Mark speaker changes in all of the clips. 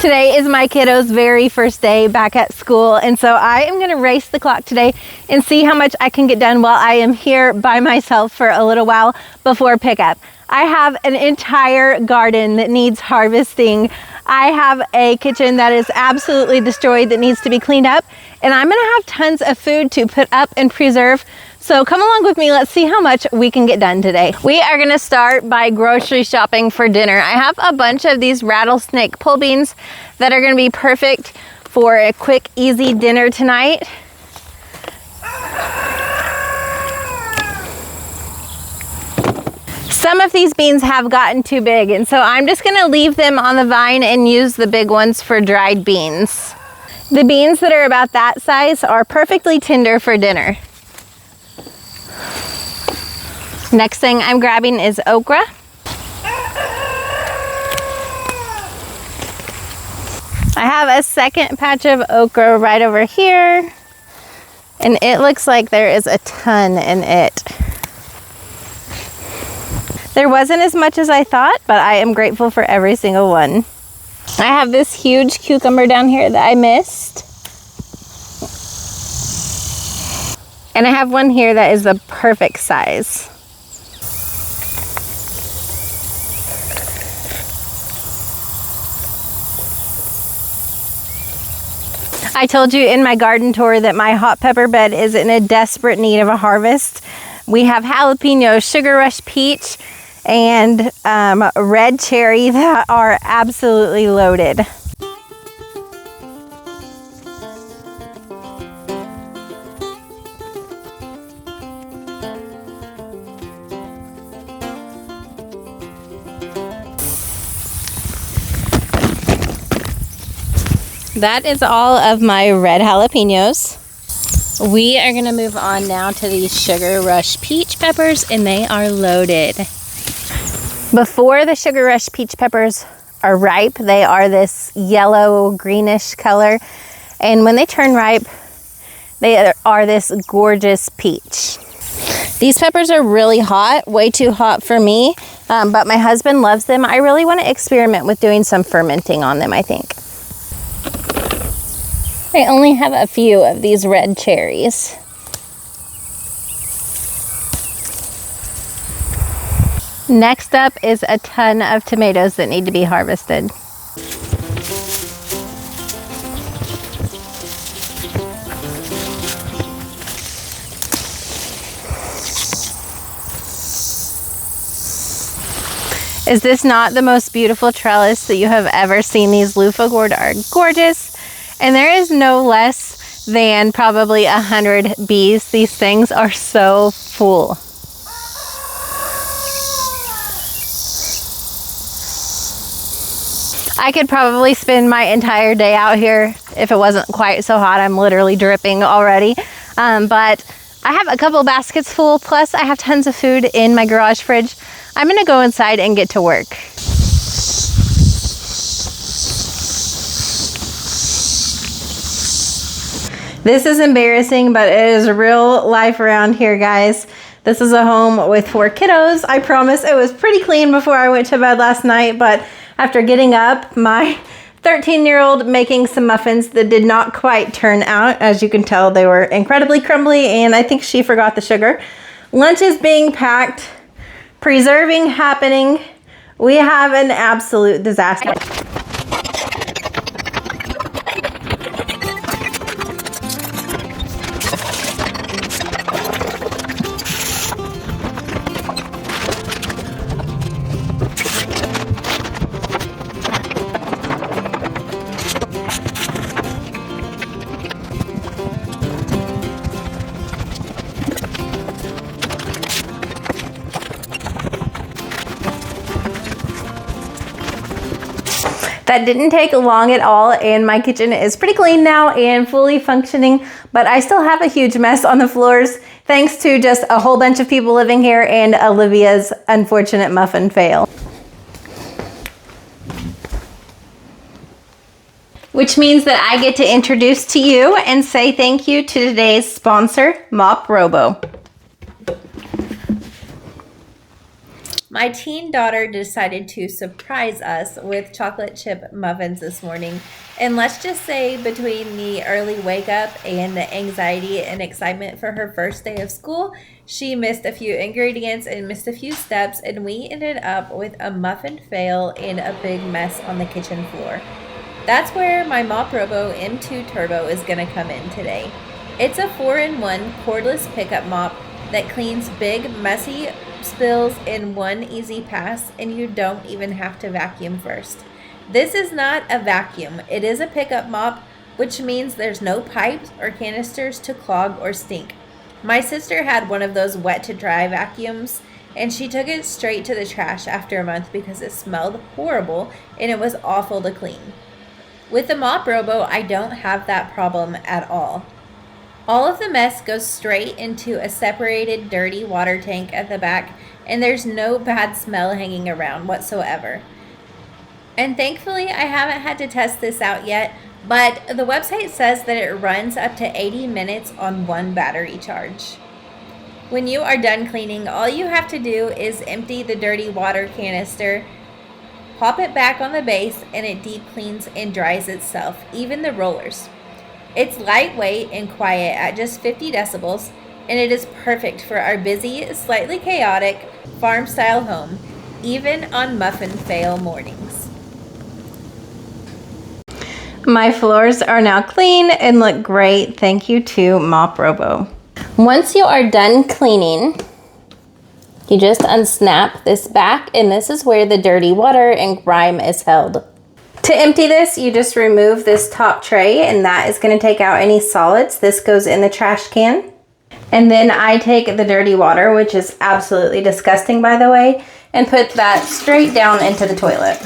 Speaker 1: Today is my kiddo's very first day back at school, and so I am gonna race the clock today and see how much I can get done while I am here by myself for a little while before pickup. I have an entire garden that needs harvesting. I have a kitchen that is absolutely destroyed that needs to be cleaned up, and I'm gonna have tons of food to put up and preserve. So come along with me, let's see how much we can get done today. We are gonna start by grocery shopping for dinner. I have a bunch of these rattlesnake pole beans that are gonna be perfect for a quick, easy dinner tonight. Some of these beans have gotten too big, and so I'm just gonna leave them on the vine and use the big ones for dried beans. The beans that are about that size are perfectly tender for dinner. Next thing I'm grabbing is okra. I have a second patch of okra right over here, and it looks like there is a ton in it. There wasn't as much as I thought, but I am grateful for every single one. I have this huge cucumber down here that I missed. And I have one here that is the perfect size. I told you in my garden tour that my hot pepper bed is in a desperate need of a harvest. We have jalapeno, sugar rush peach, and red cherry that are absolutely loaded. That is all of my red jalapenos. We are gonna move on now to these sugar rush peach peppers, and they are loaded. Before the sugar rush peach peppers are ripe, they are this yellow greenish color, and when they turn ripe, they are this gorgeous peach. These peppers are really hot, way too hot for me, but my husband loves them. I really want to experiment with doing some fermenting on them, I think. I only have a few of these red cherries. Next up is a ton of tomatoes that need to be harvested. Is this not the most beautiful trellis that you have ever seen? These loofah gourd are gorgeous. And there is no less than probably 100 bees. These things are so full. I could probably spend my entire day out here if it wasn't quite so hot. I'm literally dripping already. But I have a couple baskets full, plus I have tons of food in my garage fridge. I'm gonna go inside and get to work. This is embarrassing, but it is real life around here, guys. This is a home with 4 kiddos. I promise it was pretty clean before I went to bed last night, but after getting up, my 13-year-old making some muffins that did not quite turn out. As you can tell, they were incredibly crumbly, and I think she forgot the sugar. Lunch is being packed, preserving happening. We have an absolute disaster. That didn't take long at all, and my kitchen is pretty clean now and fully functioning, but I still have a huge mess on the floors thanks to just a whole bunch of people living here and Olivia's unfortunate muffin fail. Which means that I get to introduce to you and say thank you to today's sponsor, Mop Robo. my teen daughter decided to surprise us with chocolate chip muffins this morning. And let's just say between the early wake up and the anxiety and excitement for her first day of school, she missed a few ingredients and missed a few steps, and we ended up with a muffin fail and a big mess on the kitchen floor. That's where my Mop Robo M2 Turbo is going to come in today. It's a 4-in-1 cordless pickup mop that cleans big, messy spills in one easy pass, and you don't even have to vacuum first. This is not a vacuum. It is a pickup mop, which means there's no pipes or canisters to clog or stink. My sister had one of those wet to dry vacuums, and she took it straight to the trash after a month because it smelled horrible and it was awful to clean. With the Mop Robo, I don't have that problem at all. All of the mess goes straight into a separated dirty water tank at the back, and there's no bad smell hanging around whatsoever. And thankfully, I haven't had to test this out yet, but the website says that it runs up to 80 minutes on one battery charge. When you are done cleaning, all you have to do is empty the dirty water canister, pop it back on the base, and it deep cleans and dries itself, even the rollers. It's lightweight and quiet at just 50 decibels, and it is perfect for our busy, slightly chaotic, farm-style home, even on muffin fail mornings. My floors are now clean and look great. Thank you to Mop Robo. Once you are done cleaning, you just unsnap this back, and this is where the dirty water and grime is held. To empty this, you just remove this top tray, and that is going to take out any solids. This goes in the trash can. And then I take the dirty water, which is absolutely disgusting, by the way, and put that straight down into the toilet.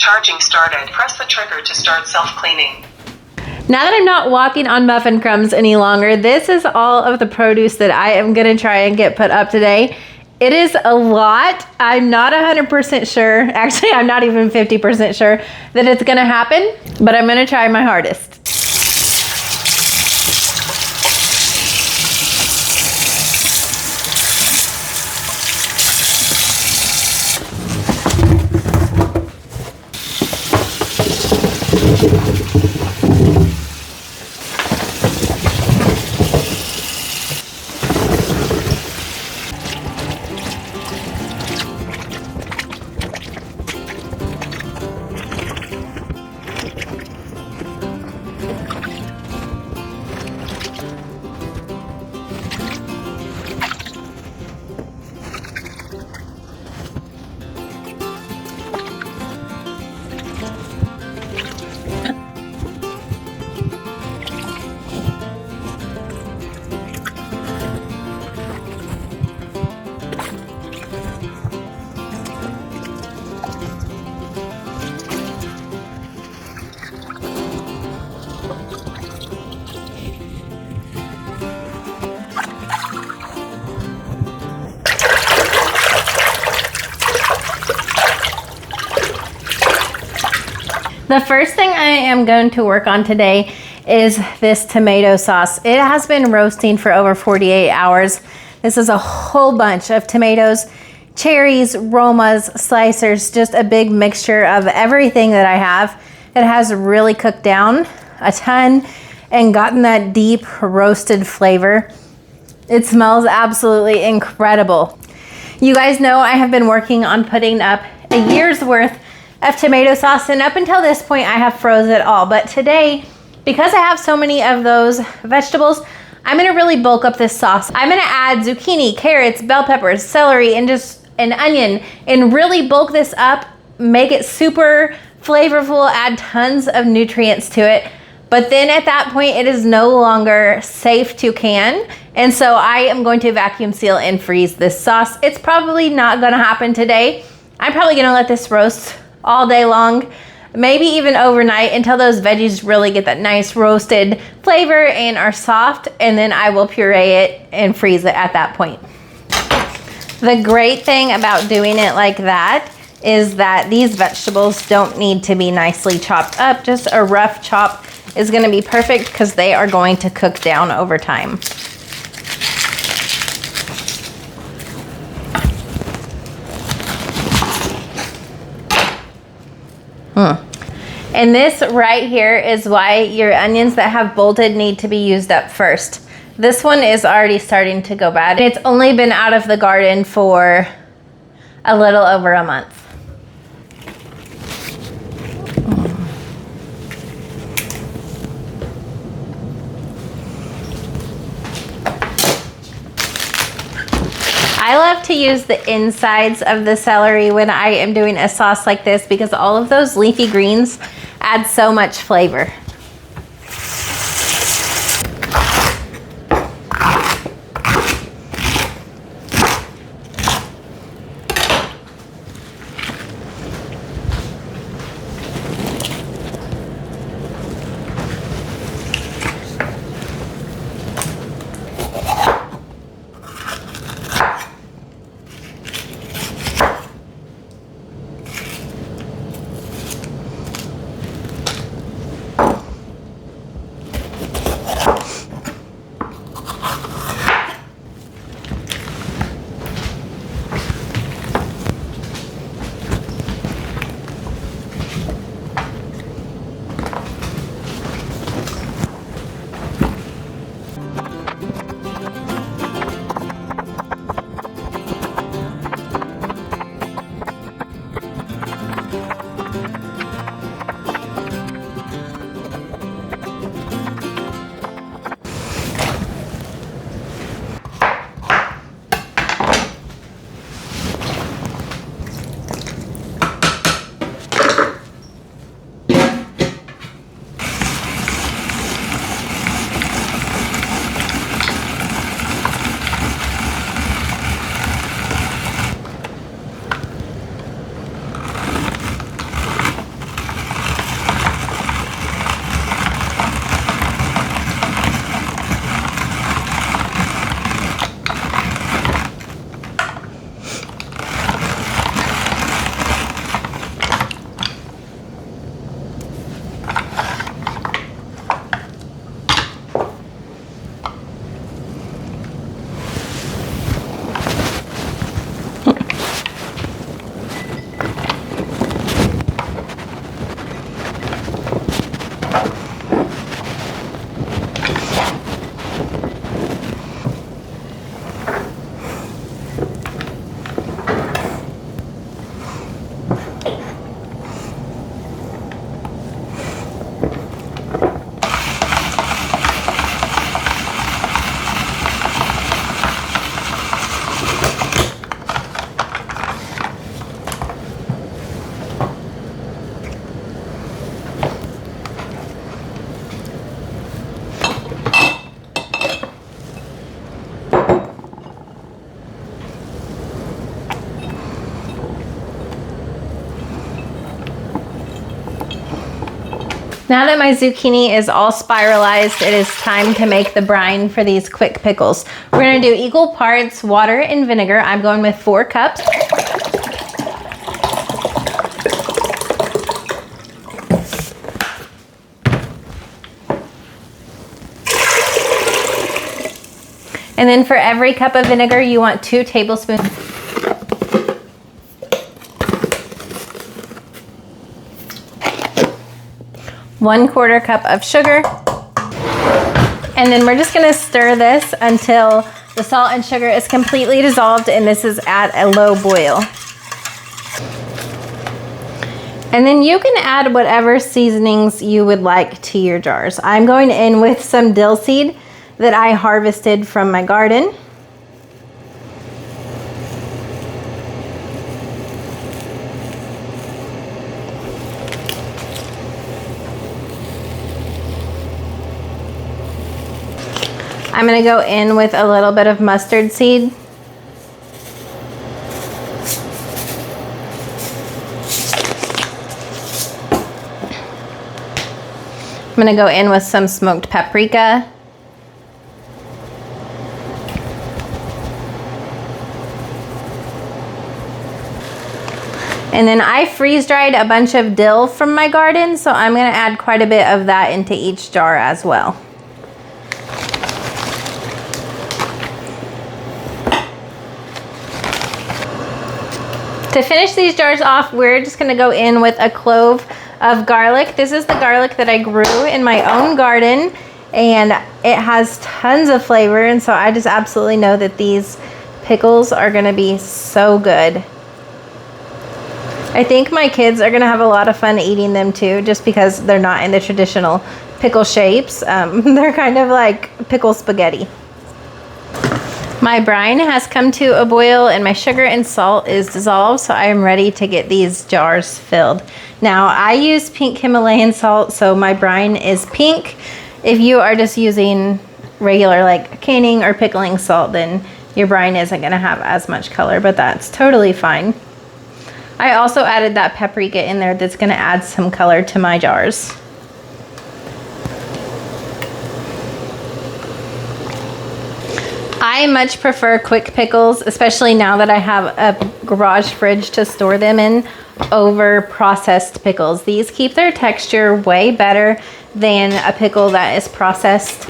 Speaker 2: Charging started. Press the trigger to start self-cleaning.
Speaker 1: Now that I'm not walking on muffin crumbs any longer, this is all of the produce that I am going to try and get put up today. It is a lot. I'm not 100% sure. Actually, I'm not even 50% sure that it's going to happen, but I'm going to try my hardest. The first thing I am going to work on today is this tomato sauce. It has been roasting for over 48 hours. This is a whole bunch of tomatoes, cherries, Romas, slicers, just a big mixture of everything that I have. It has really cooked down a ton and gotten that deep roasted flavor. It smells absolutely incredible. You guys know I have been working on putting up a year's worth of tomato sauce, and up until this point I have froze it all. But today, because I have so many of those vegetables, I'm gonna really bulk up this sauce. I'm gonna add zucchini, carrots, bell peppers, celery, and just an onion, and really bulk this up, make it super flavorful, add tons of nutrients to it. But then at that point, it is no longer safe to can. And so I am going to vacuum seal and freeze this sauce. It's probably not gonna happen today. I'm probably gonna let this roast all day long, maybe even overnight, until those veggies really get that nice roasted flavor and are soft, and then I will puree it and freeze it at that point. The great thing about doing it like that is that these vegetables don't need to be nicely chopped up. Just a rough chop is gonna be perfect because they are going to cook down over time. And this right here is why your onions that have bolted need to be used up first. This one is already starting to go bad. It's only been out of the garden for a little over a month. I love to use the insides of the celery when I am doing a sauce like this because all of those leafy greens add so much flavor. Now that my zucchini is all spiralized, it is time to make the brine for these quick pickles. We're gonna do equal parts water and vinegar. I'm going with 4 cups. And then for every cup of vinegar, you want 2 tablespoons. ¼ cup of sugar. And then we're just gonna stir this until the salt and sugar is completely dissolved and this is at a low boil. And then you can add whatever seasonings you would like to your jars. I'm going in with some dill seed that I harvested from my garden. I'm gonna go in with a little bit of mustard seed. I'm gonna go in with some smoked paprika. And then I freeze dried a bunch of dill from my garden, so I'm gonna add quite a bit of that into each jar as well. To finish these jars off, we're just gonna go in with a clove of garlic. This is the garlic that I grew in my own garden, and it has tons of flavor, and so I just absolutely know that these pickles are gonna be so good. I think my kids are gonna have a lot of fun eating them too, just because they're not in the traditional pickle shapes. They're kind of like pickle spaghetti. My brine has come to a boil and my sugar and salt is dissolved, so I am ready to get these jars filled. Now I use pink Himalayan salt, so my brine is pink. If you are just using regular like canning or pickling salt, then your brine isn't gonna have as much color, but that's totally fine. I also added that paprika in there that's gonna add some color to my jars. I much prefer quick pickles, especially now that I have a garage fridge to store them in, over processed pickles. These keep their texture way better than a pickle that is processed.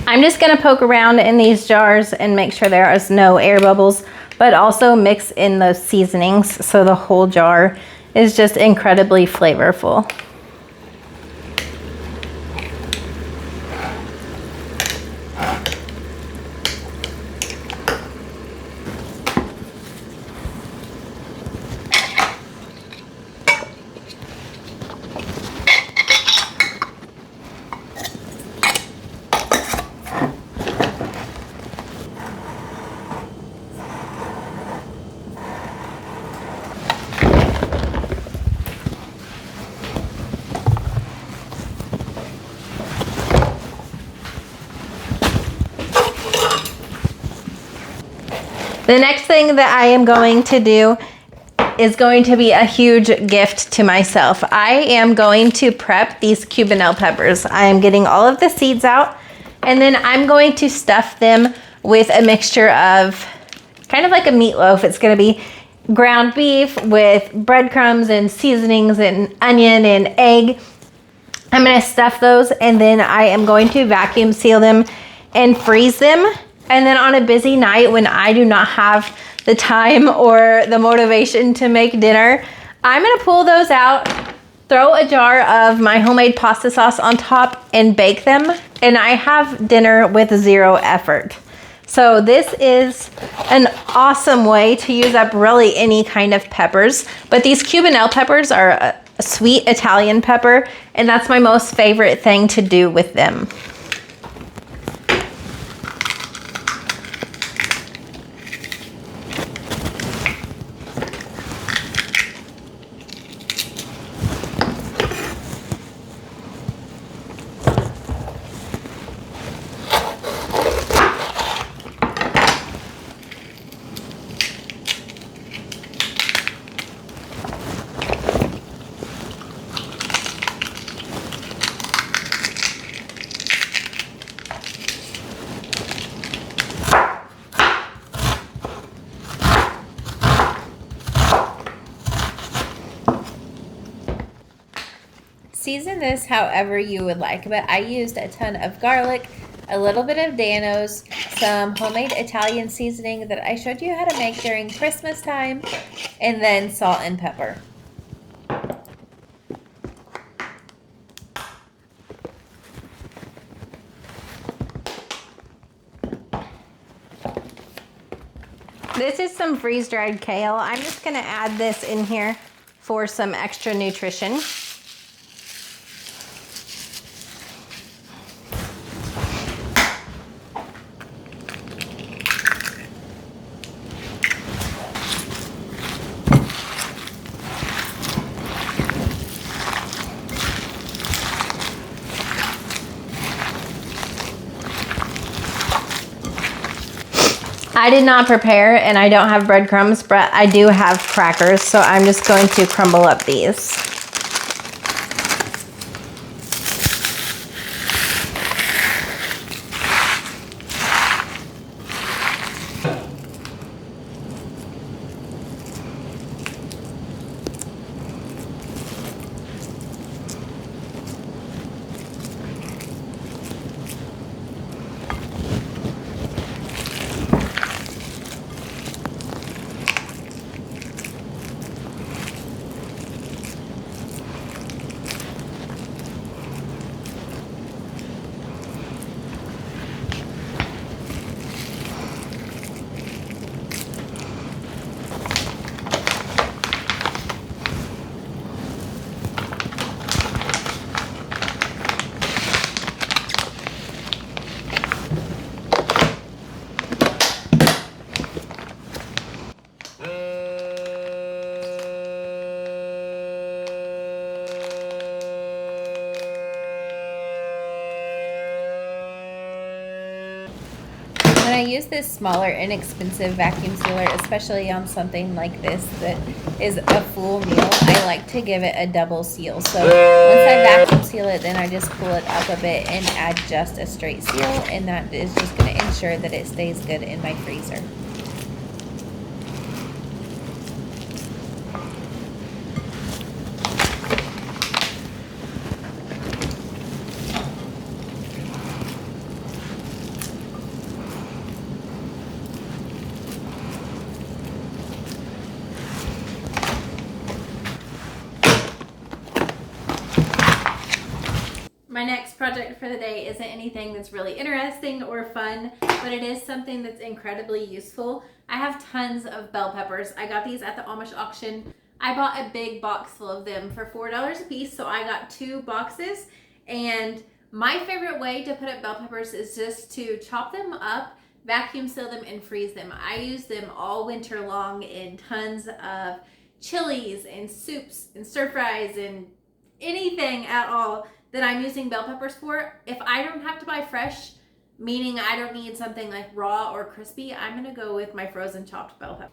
Speaker 1: I'm just gonna poke around in these jars and make sure there is no air bubbles, but also mix in those seasonings so the whole jar is just incredibly flavorful. The next thing that I am going to do is going to be a huge gift to myself. I am going to prep these cubanelle peppers. I am getting all of the seeds out, and then I'm going to stuff them with a mixture of kind of like a meatloaf. It's gonna be ground beef with breadcrumbs and seasonings and onion and egg. I'm gonna stuff those, and then I am going to vacuum seal them and freeze them. And then on a busy night when I do not have the time or the motivation to make dinner, I'm gonna pull those out, throw a jar of my homemade pasta sauce on top and bake them. And I have dinner with zero effort. So this is an awesome way to use up really any kind of peppers. But these cubanelle peppers are a sweet Italian pepper, and that's my most favorite thing to do with them. Season this however you would like, but I used a ton of garlic, a little bit of Danos, some homemade Italian seasoning that I showed you how to make during Christmas time, and then salt and pepper. This is some freeze-dried kale. I'm just gonna add this in here for some extra nutrition. I did not prepare, and I don't have breadcrumbs, but I do have crackers, so I'm just going to crumble up these. use this smaller, inexpensive vacuum sealer, especially on something like this that is a full meal, I like to give it a double seal. So once I vacuum seal it, then I just pull it up a bit and add just a straight seal, and that is just going to ensure that it stays good in my freezer. My next project for the day isn't anything that's really interesting or fun, but it is something that's incredibly useful. I have tons of bell peppers. I got these at the Amish auction. I bought a big box full of them for $4 a piece, so I got 2 boxes. And my favorite way to put up bell peppers is just to chop them up, vacuum seal them, and freeze them. I use them all winter long in tons of chilies and soups and stir fries and anything at all that I'm using bell peppers for. If I don't have to buy fresh, meaning I don't need something like raw or crispy, I'm gonna go with my frozen chopped bell pepper.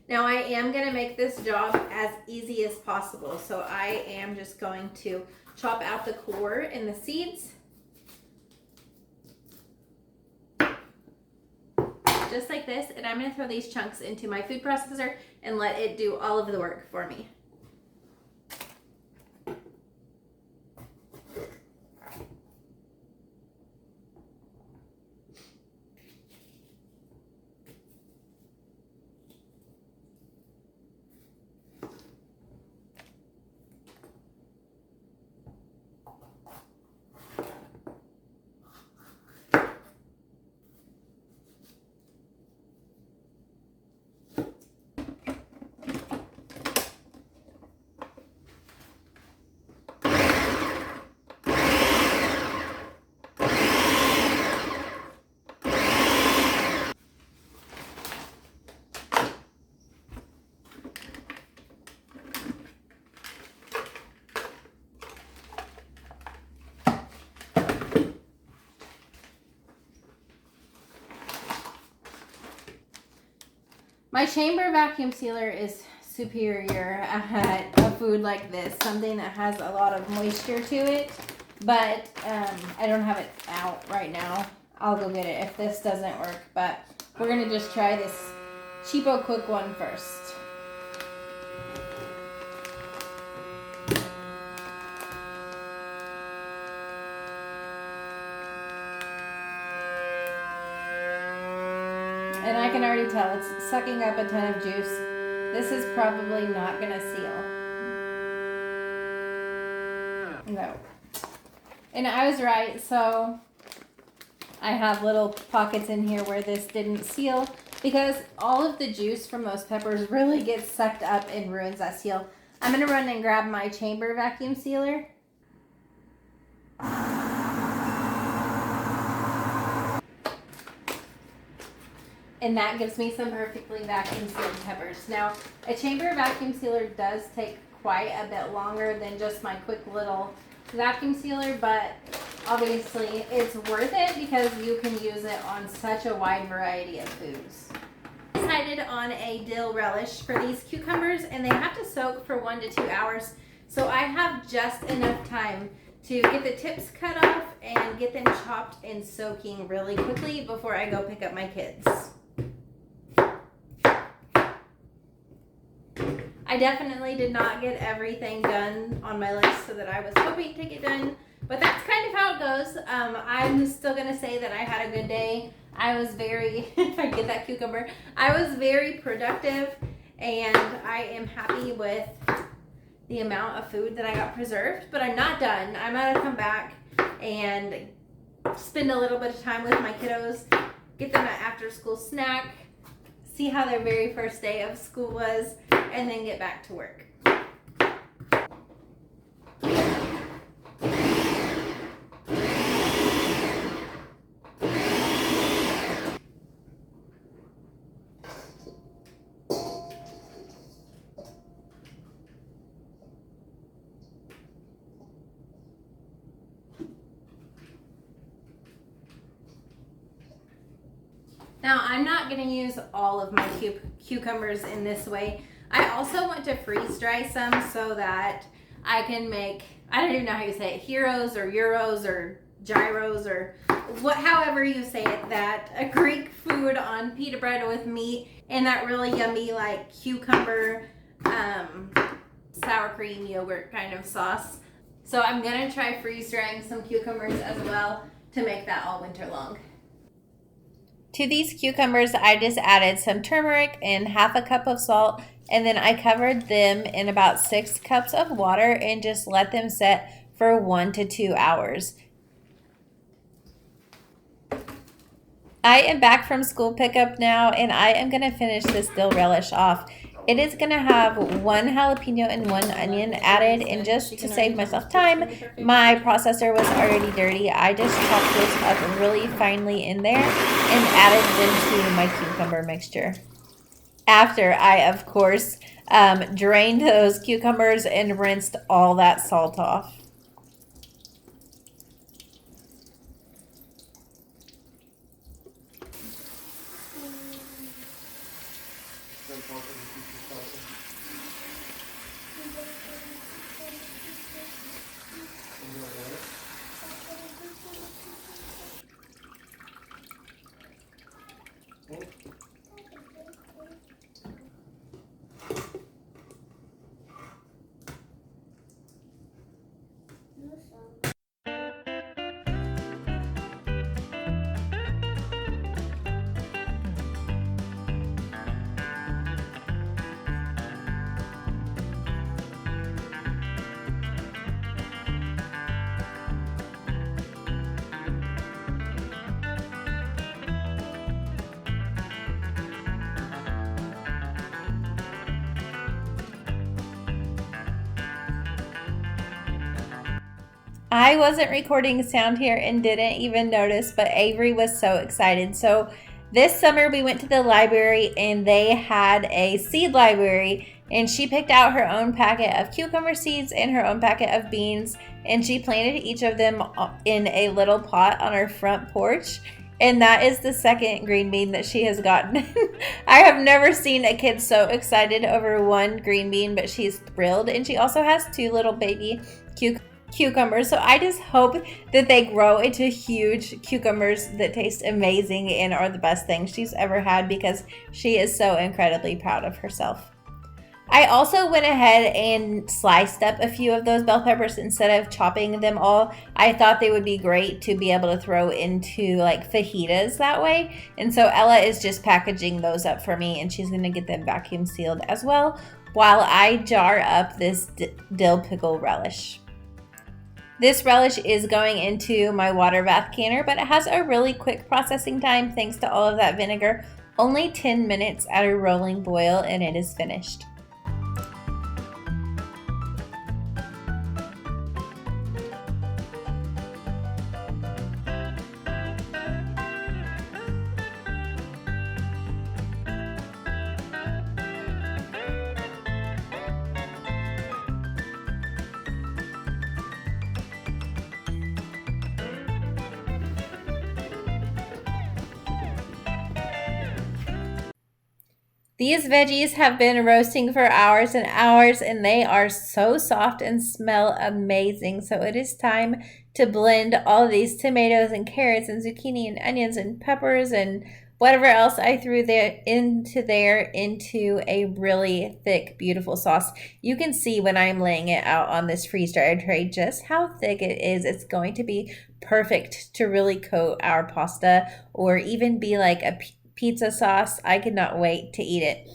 Speaker 1: Now I am gonna make this job as easy as possible. So I am just going to chop out the core and the seeds. Just like this, and I'm gonna throw these chunks into my food processor and let it do all of the work for me. My chamber vacuum sealer is superior at a food like this, something that has a lot of moisture to it, but I don't have it out right now. I'll go get it if this doesn't work, but we're gonna just try this cheapo quick one first. And I can already tell it's sucking up a ton of juice. This is probably not gonna seal. No. And I was right, so I have little pockets in here where this didn't seal because all of the juice from those peppers really gets sucked up and ruins that seal. I'm gonna run and grab my chamber vacuum sealer. And that gives me some perfectly vacuum sealed peppers. Now, a chamber vacuum sealer does take quite a bit longer than just my quick little vacuum sealer, but obviously it's worth it because you can use it on such a wide variety of foods. I decided on a dill relish for these cucumbers, and they have to soak for 1 to 2 hours. So I have just enough time to get the tips cut off and get them chopped and soaking really quickly before I go pick up my kids. I definitely did not get everything done on my list so that I was hoping to get done, but that's kind of how it goes. I'm still gonna say that I had a good day. I was very, if I get that cucumber, I was very productive, and I am happy with the amount of food that I got preserved, but I'm not done. I'm gonna come back and spend a little bit of time with my kiddos, get them an after school snack, see how their very first day of school was, and then get back to work. Now, I'm not going to use all of my cucumbers in this way. I also want to freeze dry some so that I can make, I don't even know how you say it, heroes or euros or gyros or however you say it, that a Greek food on pita bread with meat and that really yummy like cucumber, sour cream yogurt kind of sauce. So I'm going to try freeze drying some cucumbers as well to make that all winter long. To these cucumbers, I just added some turmeric and half a cup of salt, and then I covered them in about 6 cups of water and just let them set for 1 to 2 hours. I am back from school pickup now, and I am going to finish this dill relish off. It is going to have 1 jalapeno and 1 onion added, and just to save myself time, my processor was already dirty. I just chopped those up really finely in there and added them to my cucumber mixture. After I, of course, drained those cucumbers and rinsed all that salt off. I wasn't recording sound here and didn't even notice, but Avery was so excited. So this summer we went to the library and they had a seed library, and she picked out her own packet of cucumber seeds and her own packet of beans, and she planted each of them in a little pot on her front porch. And that is the second green bean that she has gotten. I have never seen a kid so excited over 1 green bean, but she's thrilled. And she also has 2 little baby cucumbers. So I just hope that they grow into huge cucumbers that taste amazing and are the best thing she's ever had, because she is so incredibly proud of herself. I also went ahead and sliced up a few of those bell peppers instead of chopping them all. I thought they would be great to be able to throw into like fajitas that way. And so Ella is just packaging those up for me, and she's going to get them vacuum sealed as well while I jar up this dill pickle relish. This relish is going into my water bath canner, but it has a really quick processing time thanks to all of that vinegar. Only 10 minutes at a rolling boil and it is finished. These veggies have been roasting for hours and hours, and they are so soft and smell amazing. So it is time to blend all of these tomatoes and carrots and zucchini and onions and peppers and whatever else I threw there into a really thick, beautiful sauce. You can see when I'm laying it out on this freeze-dried tray just how thick it is. It's going to be perfect to really coat our pasta or even be like a pizza sauce. I cannot wait to eat it.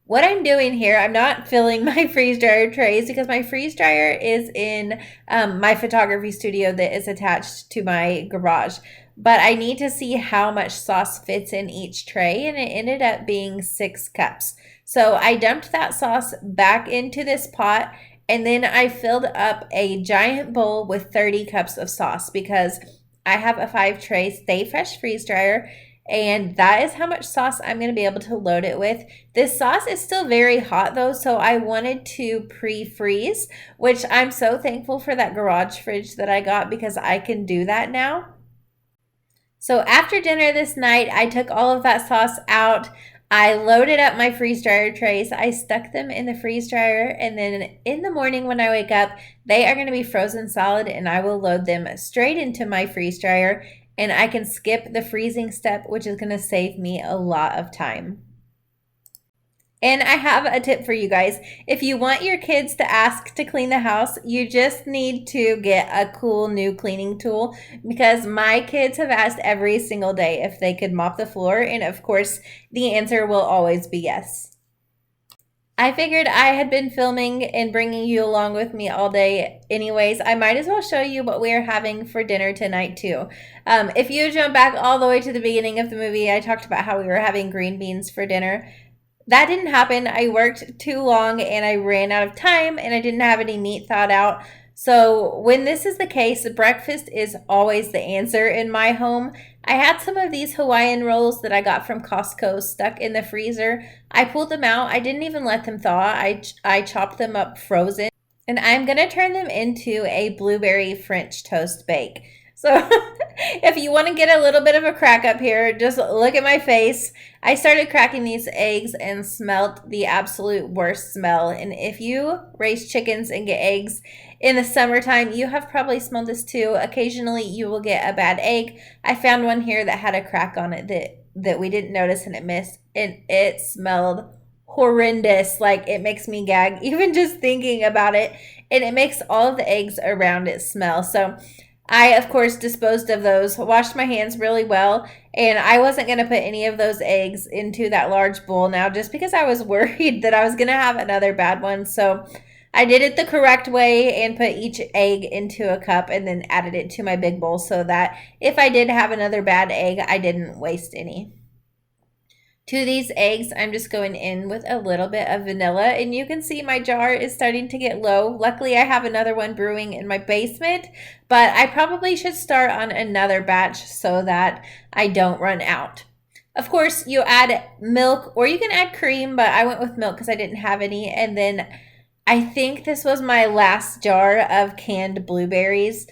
Speaker 1: What I'm doing here, I'm not filling my freeze dryer trays because my freeze dryer is in my photography studio that is attached to my garage. But I need to see how much sauce fits in each tray, and it ended up being 6 cups. So I dumped that sauce back into this pot, and then I filled up a giant bowl with 30 cups of sauce because I have a 5-tray Stay Fresh freeze dryer. And that is how much sauce I'm going to be able to load it with. This sauce is still very hot though, so I wanted to pre-freeze, which I'm so thankful for that garage fridge that I got because I can do that now. So after dinner this night, I took all of that sauce out. I loaded up my freeze dryer trays. I stuck them in the freeze dryer, and then in the morning when I wake up, they are going to be frozen solid, and I will load them straight into my freeze dryer, and I can skip the freezing step, which is going to save me a lot of time. And I have a tip for you guys. If you want your kids to ask to clean the house, you just need to get a cool new cleaning tool, because my kids have asked every single day if they could mop the floor. And of course, the answer will always be yes. I figured I had been filming and bringing you along with me all day anyways. I might as well show you what we are having for dinner tonight too. If you jump back all the way to the beginning of the movie, I talked about how we were having green beans for dinner. That didn't happen. I worked too long and I ran out of time and I didn't have any meat thawed out. So when this is the case, breakfast is always the answer in my home. I had some of these Hawaiian rolls that I got from Costco stuck in the freezer. I pulled them out. I didn't even let them thaw. I chopped them up frozen. And I'm going to turn them into a blueberry French toast bake. So if you want to get a little bit of a crack up here, just look at my face. I started cracking these eggs and smelled the absolute worst smell. And if you raise chickens and get eggs in the summertime, you have probably smelled this too. Occasionally you will get a bad egg. I found one here that had a crack on it that we didn't notice and it missed. And it smelled horrendous. Like, it makes me gag even just thinking about it. And it makes all of the eggs around it smell. So I, of course, disposed of those, washed my hands really well, and I wasn't going to put any of those eggs into that large bowl now just because I was worried that I was going to have another bad one. So I did it the correct way and put each egg into a cup and then added it to my big bowl so that if I did have another bad egg, I didn't waste any. To these eggs, I'm just going in with a little bit of vanilla, and you can see my jar is starting to get low. Luckily, I have another one brewing in my basement, but I probably should start on another batch so that I don't run out. Of course, you add milk or you can add cream, but I went with milk because I didn't have any. And then I think this was my last jar of canned blueberries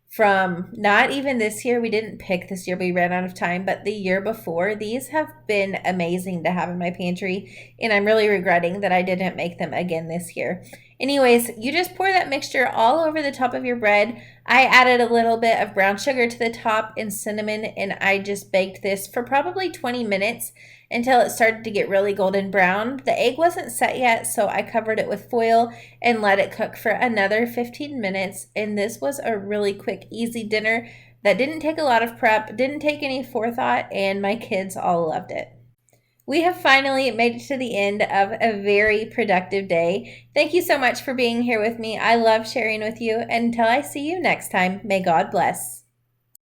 Speaker 1: from not even this year. We didn't pick this year. We ran out of time, but the year before. These have been amazing to have in my pantry, and I'm really regretting that I didn't make them again this year. Anyways, you just pour that mixture all over the top of your bread. I added a little bit of brown sugar to the top and cinnamon, and I just baked this for probably 20 minutes until it started to get really golden brown. The egg wasn't set yet, so I covered it with foil and let it cook for another 15 minutes. And this was a really quick, easy dinner that didn't take a lot of prep, didn't take any forethought, and my kids all loved it. We have finally made it to the end of a very productive day. Thank you so much for being here with me. I love sharing with you. And until I see you next time, may God bless.